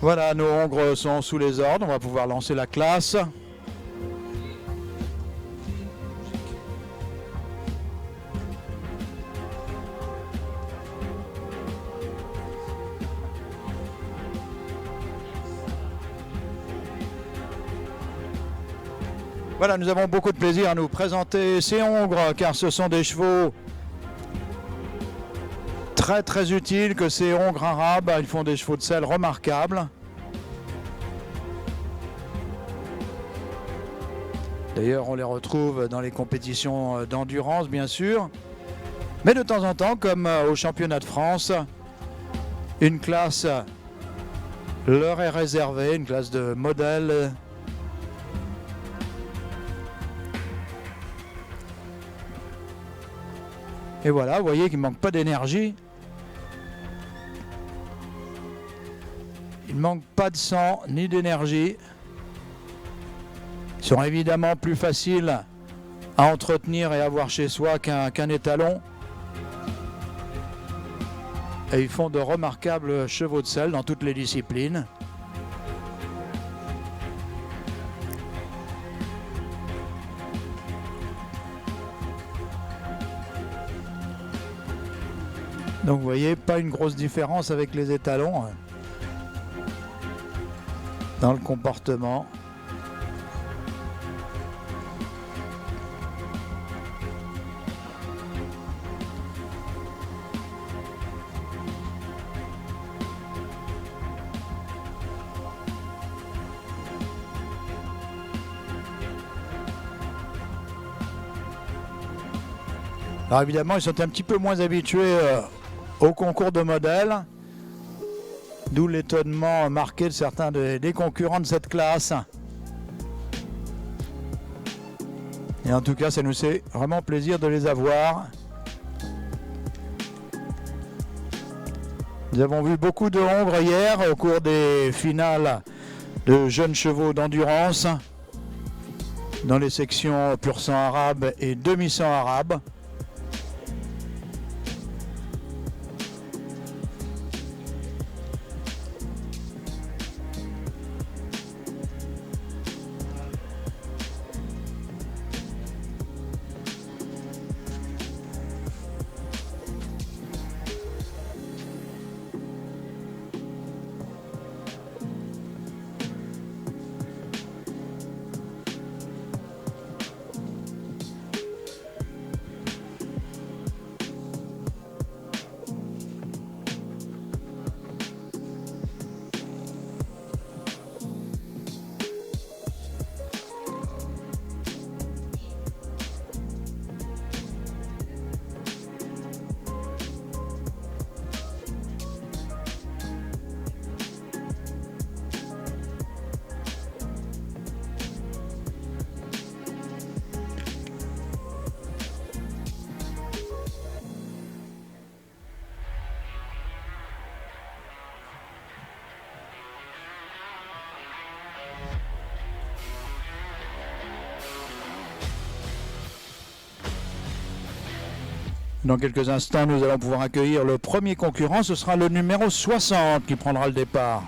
Voilà, nos Hongres sont sous les ordres, on va pouvoir lancer la classe. Voilà, nous avons beaucoup de plaisir à nous présenter ces Hongres car ce sont des chevaux très utiles que ces Hongres arabes. Ils font des chevaux de selle remarquables. D'ailleurs, on les retrouve dans les compétitions d'endurance, bien sûr. Mais de temps en temps, comme au championnat de France, une classe leur est réservée, une classe de modèle. Et voilà, vous voyez qu'il ne manque pas d'énergie. Il ne manque pas de sang ni d'énergie. Ils sont évidemment plus faciles à entretenir et à avoir chez soi qu'un étalon. Et ils font de remarquables chevaux de selle dans toutes les disciplines. Donc vous voyez, pas une grosse différence avec les étalons dans le comportement. Alors évidemment, ils sont un petit peu moins habitués au concours de modèles, d'où l'étonnement marqué de certains des concurrents de cette classe. Et en tout cas, ça nous fait vraiment plaisir de les avoir. Nous avons vu beaucoup de Hongres hier au cours des finales de jeunes chevaux d'endurance dans les sections pur sang arabe et demi-sang arabe. Dans quelques instants, nous allons pouvoir accueillir le premier concurrent. Ce sera le numéro 60 qui prendra le départ.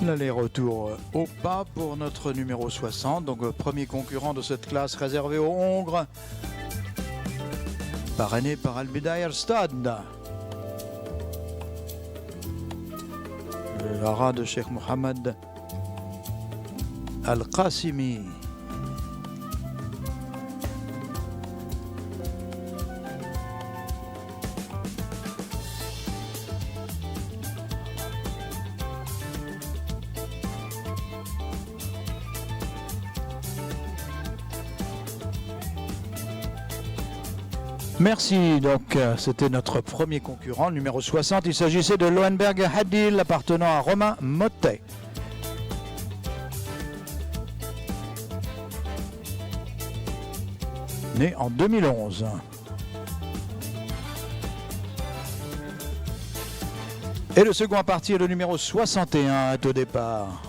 L'aller-retour au pas pour notre numéro 60, donc premier concurrent de cette classe réservée aux Hongres, parrainé par Al Bidayah Stad. Le hara de Cheikh Mohammed Al-Qasimi. Merci, donc c'était notre premier concurrent, numéro 60. Il s'agissait de Lohenberg Hadil, appartenant à Romain Mottet. Né en 2011. Et le second à partir, le numéro 61 est au départ.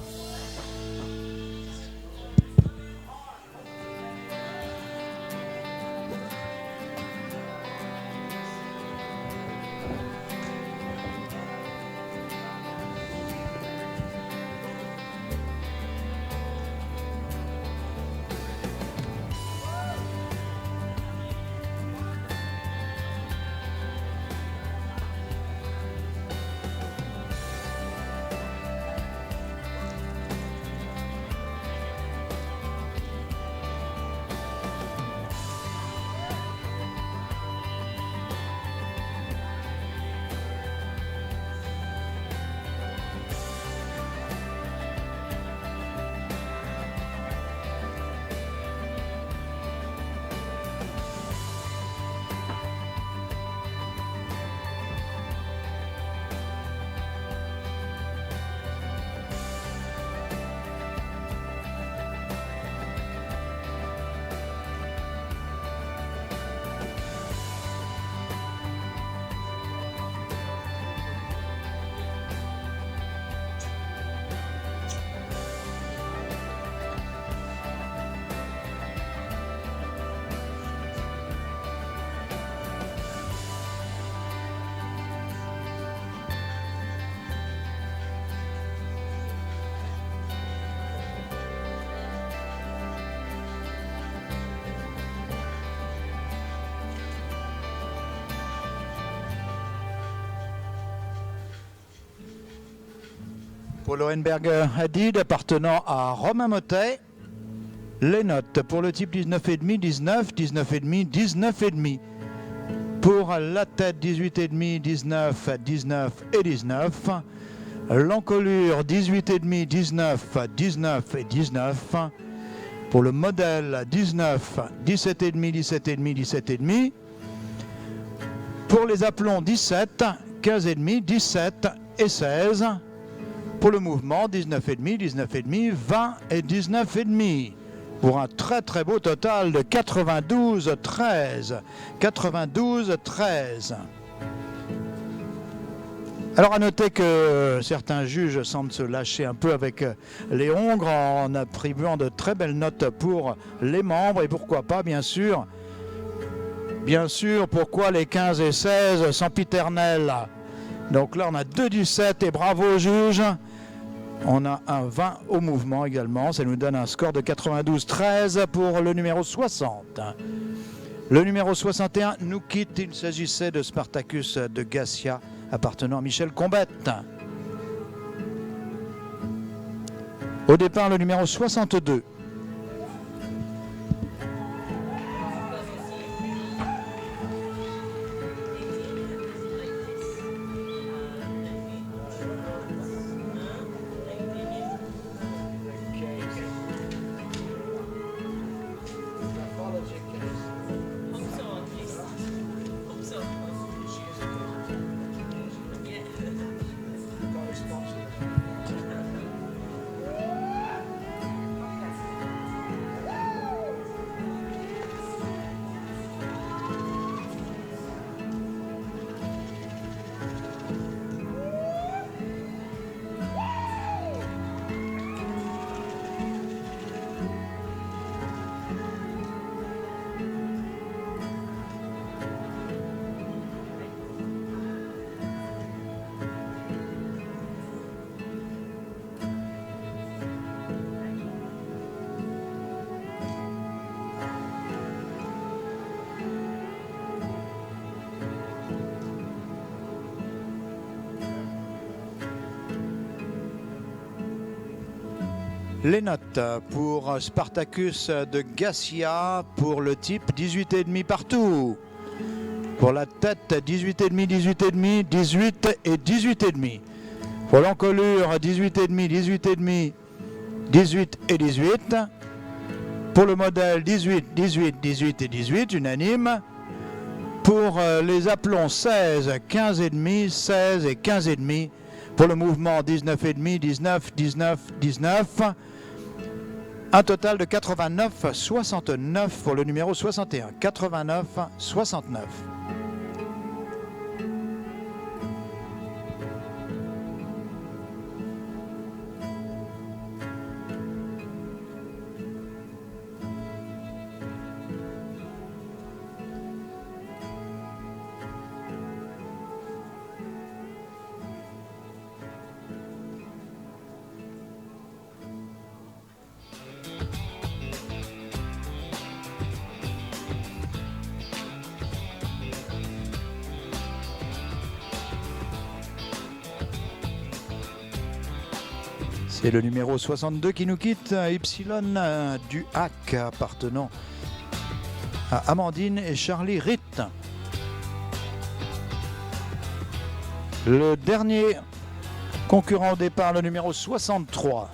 Pour Lohenberg Hadid, appartenant à Romain Mottet, les notes pour le type 19,5, 19, 19,5, 19,5. Pour la tête 18,5, 19, 19 et 19. L'encolure 18,5, 19, 19 et 19. Pour le modèle 19, 17,5, 17,5, 17,5. Pour les aplombs 17, 15,5, 17 et 16. Pour le mouvement, 19,5, 19,5, 20 et 19,5. Pour un très très beau total de 92-13. 92-13. Alors à noter que certains juges semblent se lâcher un peu avec les Hongres en attribuant de très belles notes pour les membres. Et pourquoi pas, bien sûr, pourquoi les 15 et 16 sempiternels. Donc là, on a 2 du 7 et bravo aux juges. On a un 20 au mouvement également. Ça nous donne un score de 92-13 pour le numéro 60. Le numéro 61 nous quitte. Il s'agissait de Spartacus de Gassia, appartenant à Michel Combette. Au départ, le numéro 62. Les notes pour Spartacus de Gassia, pour le type 18,5 partout. Pour la tête 18,5, 18,5, 18 et 18,5. Pour l'encolure 18,5, 18,5, 18 et 18. Pour le modèle 18, 18, 18 et 18, unanime. Pour les aplombs 16, 15,5, 16 et 15,5. Pour le mouvement 19,5, 19, 19, 19. Un total de 89, 69 pour le numéro 61. 89, 69. C'est le numéro 62 qui nous quitte, Ypsilon du Hack, appartenant à Amandine et Charlie Ritt. Le dernier concurrent au départ, le numéro 63.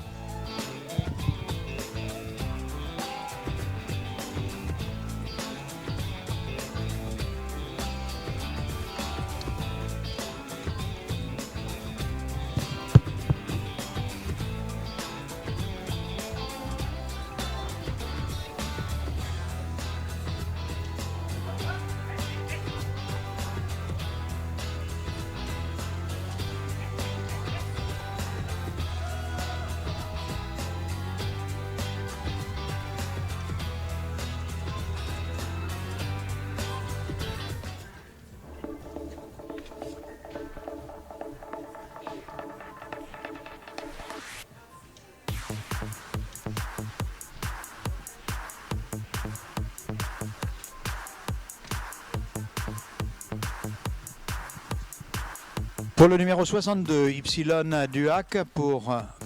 Pour le numéro 62, Ypsilon du Hack,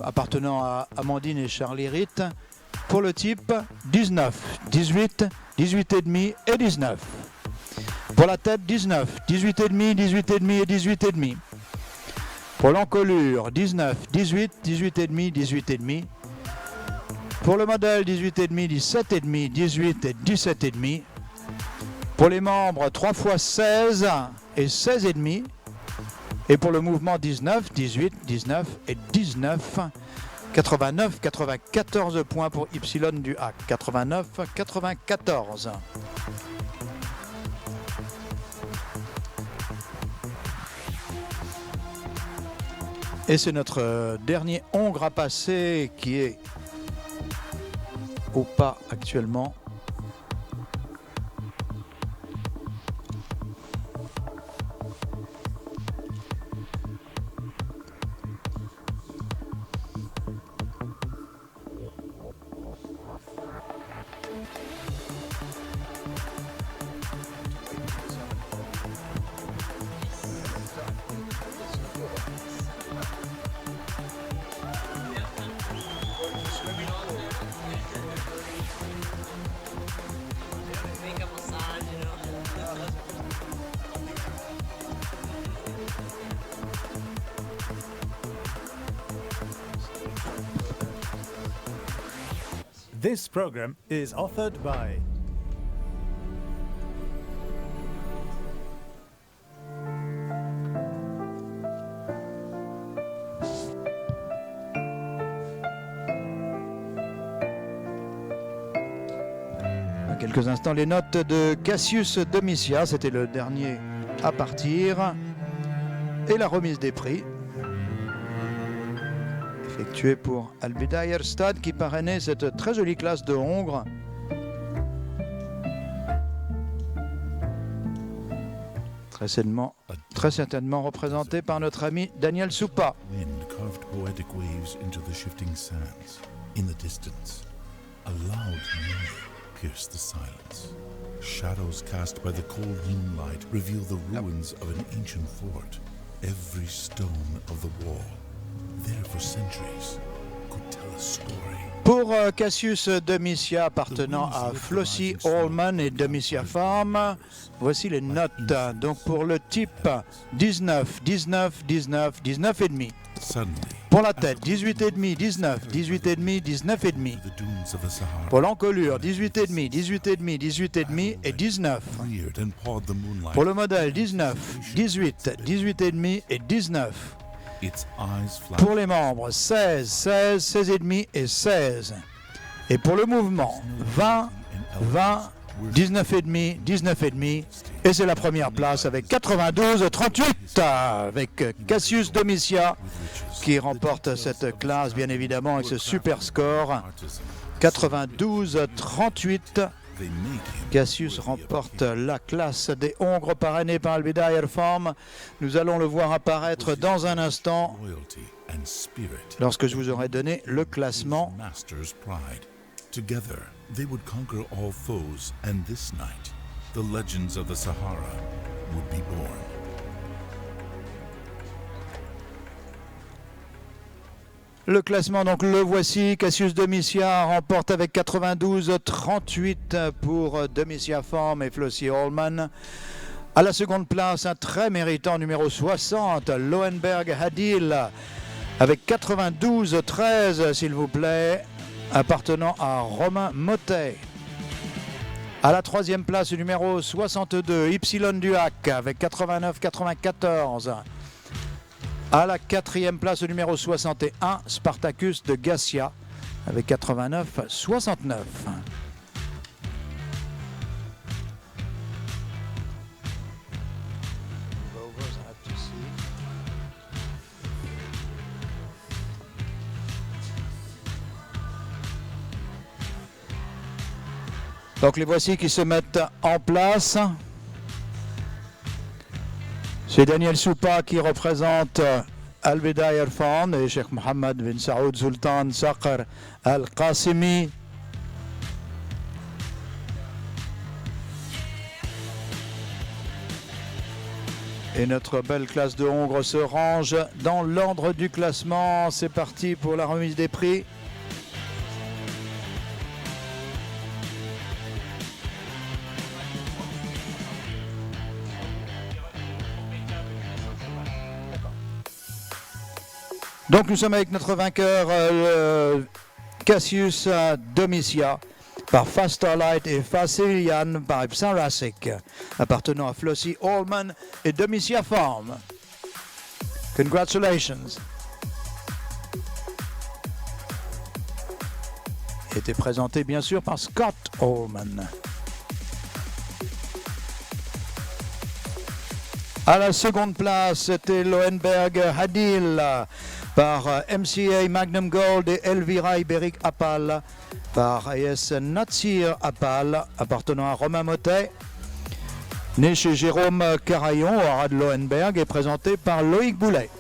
appartenant à Amandine et Charlie Ritt. Pour le type 19, 18, 18,5 et 19. Pour la tête 19, 18,5, 18,5 et 18,5. Pour l'encolure 19, 18, 18,5, 18,5. Pour le modèle 18,5, 17,5, 18 et 17,5. Pour les membres 3 x 16 et 16,5. Et pour le mouvement 19, 18, 19 et 19, 89, 94 points pour Ypsilon du Hack. 89, 94. Et c'est notre dernier Hongre à passer qui est au pas actuellement. This program is offered by Dans quelques instants, les notes de Cassius Domitia, c'était le dernier à partir, et la remise des prix effectuée pour Albidayer Stad qui parrainait cette très jolie classe de Hongre. Très certainement représenté par notre ami Daniel Soupa. Wind carved poetic waves into the shifting sands. In the distance, a loud neigh pierced the silence. Shadows cast by the cold moonlight reveal the ruins of an ancient fort. Every stone of the wall, there for centuries, could tell a story. Pour Cassius Domitia appartenant à Flossie Allman et Domitia Farm, voici les notes. Donc pour le type 19, 19, 19, 19 et demi. Suddenly, Pour la tête 18 et demi, 19, 18 et demi, 19 et demi. the dunes of the Sahara Pour l'encolure 18 et demi, 18 et demi, 18 et demi et 19. reared and pawed the moonlight. Pour le modèle 19, 18, 18 et demi et 19. Its eyes flashed. Pour les membres 16, 16, 16 et demi et 16. Et pour le mouvement 20, 20, 19 et demi, 19 et demi. Et c'est la première place avec 92-38 avec Cassius Domitia qui remporte cette classe bien évidemment avec ce super score. 92-38. They make him Cassius remporte la classe des Hongres parrainée par Al-Bidayah Farm. Nous allons le voir apparaître dans un instant loyalty and spirit. lorsque je vous aurai donné le classement. Master's pride. Together, they would conquer all foes, and this night, the legends of the Sahara would be born. Le classement, donc le voici. Cassius Domitia remporte avec 92-38 pour Domitia Farm et Flossie Allman. À la seconde place, un très méritant numéro 60, Lohenberg Hadil, avec 92-13, s'il vous plaît, appartenant à Romain Motet. À la troisième place, numéro 62, Ypsilon Duhac, avec 89-94. À la quatrième place, numéro 61, Spartacus de Gassia, avec 89-69. Donc les voici qui se mettent en place. C'est Daniel Soupa qui représente Al-Bidayah Farm et Cheikh Mohammed bin Saoud Sultan Saqr Al-Qasimi. Et notre belle classe de Hongre se range dans l'ordre du classement. C'est parti pour la remise des prix. Donc nous sommes avec notre vainqueur Cassius Domitia par Fast Starlight et Facilian par Epsin Rasic, appartenant à Flossie Allman et Domitia Farm. Congratulations. Était présenté bien sûr par Scott Allman. À la seconde place, c'était Lohenberg Hadil par MCA Magnum Gold et Elvira Iberic Apal par AS Natsir Apal, appartenant à Romain Motet. Né chez Jérôme Carayon, au haras de Lohenberg, et présenté par Loïc Boulet.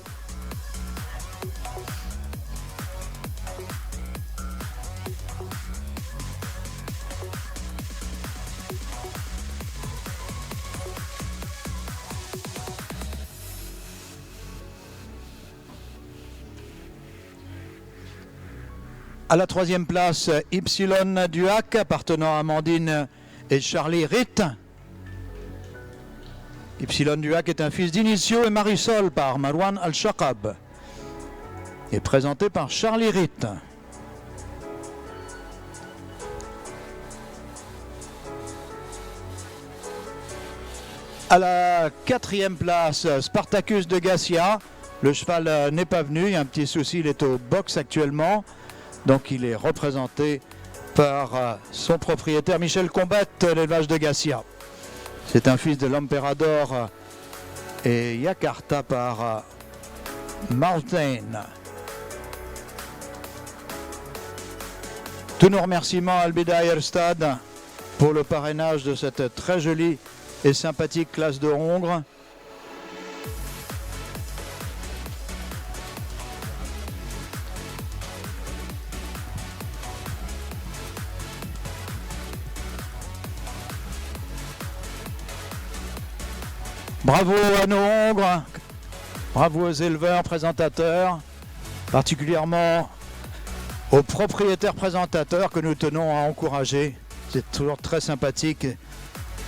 À la troisième place, Ypsilon Duhac, appartenant à Amandine et Charlie Ritt. Ypsilon Duhac est un fils d'Inicio et Marisol par Marwan Al-Shaqab. Et présenté par Charlie Ritt. À la quatrième place, Spartacus de Gassia. Le cheval n'est pas venu, il y a un petit souci, il est au box actuellement. Donc il est représenté par son propriétaire Michel Combette, l'élevage de Gassia. C'est un fils de l'Emperador et Yakarta par Martin. Tous nos remerciements à Al-Bidayah Stade pour le parrainage de cette très jolie et sympathique classe de Hongre. Bravo à nos Hongres, bravo aux éleveurs, présentateurs, particulièrement aux propriétaires présentateurs que nous tenons à encourager. C'est toujours très sympathique